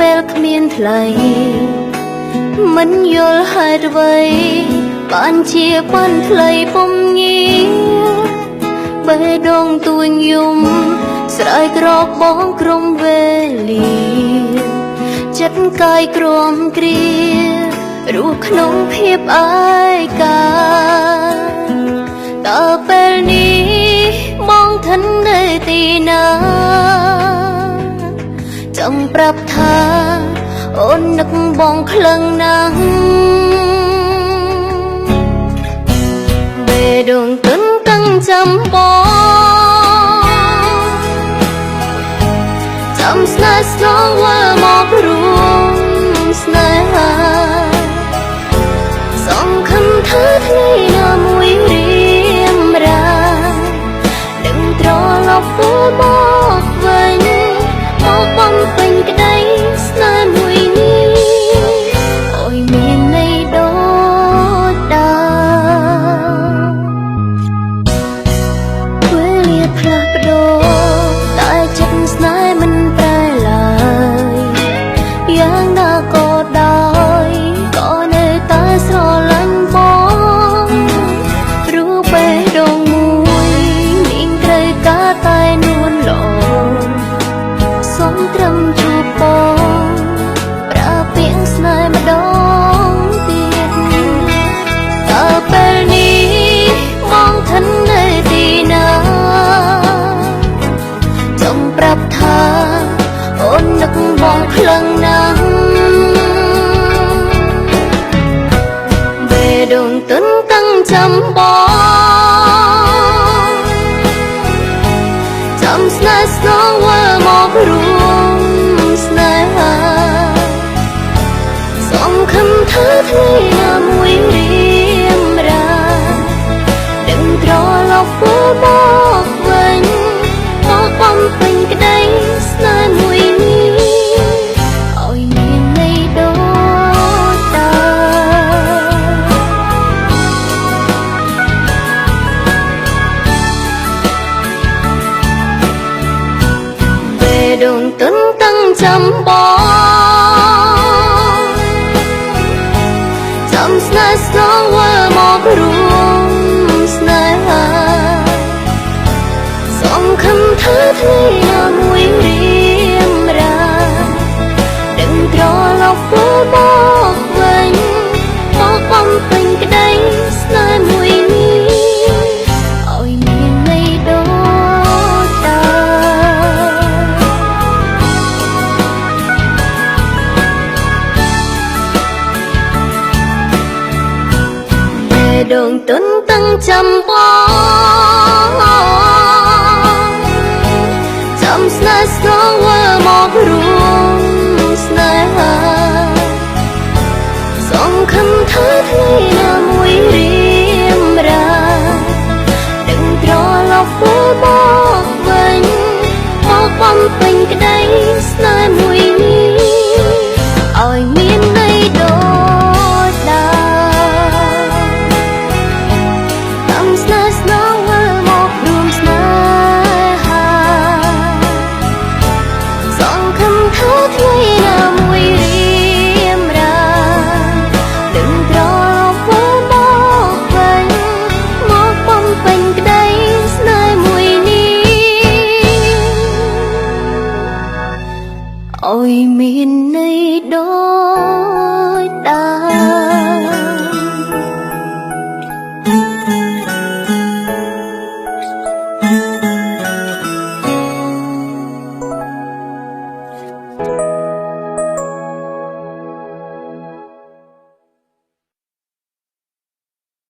ពេលគ្មានថ្លៃមិនយល់ហេតុអ្វីបានជាបានថ្លៃពុំងាបេះដូងទួញយំស្រ័យក្រកបងក្រុមវេលាចិត្តកាយក្រំគ្រារស់ក្នុងភាពអាយកាតើពេលនេះបងឋិននៅទីណាចង់ប្រាប់ថាអូននឹកបងខ្លាំងណាស់បេះដូងទន់តាំងចាំបងចាំស្នេហ៍ស្នងវិលមករួមស្នេហាសង្ឃឹមថាថ្ងៃណាមួយរៀមរានឹងត្រឡប់មកវិញមកបំពេញក្តីស្នេហ៍មួយនេះអើយមានន័យដូចដើមពេលលាផ្លាស់ប្ដូរតែចិត្តស្នេហ៍មិនប្រែឡើយយ៉ាងណាក៏ដោយក៏នៅតែស្រឡាញ់បងរូបបេះដូងមួយនាងត្រូវការតែនួនលនសូមត្រឹមជួបបងប្រើពាក្យស្នេហ៍ម្ដងទៀតតើពេលនេះបងឋិននៅទីណាចង់ប្រាប់ថាអូននឹកបងខ្លាំងណាស់បេះដូងទន់តាំងចាំបងចាំស្នេហ៍ស្នងវិលមករួមស្នេហាសង្ឃឹមថាថ្ងៃណាមួយរៀមរានឹងត្រឡប់មកវិញមកបំពេញក្តីស្នេហ៍មួយនេះឲ្យមានន័យដូចដើមបេះដូងទន់តាំងចាំបងចាំស្នេហ៍ស្នងវិលមករួមស្នេហាសង្ឃឹមថាថ្ងៃណាមួយរៀមរានឹងត្រឡប់មកវិញមកបំពេញក្តីស្នេហ៍មួយនេះឲ្យមានន័យដូចដើមបេះដូងទន់តាំងចាំបងចាំស្នេហ៍ស្ន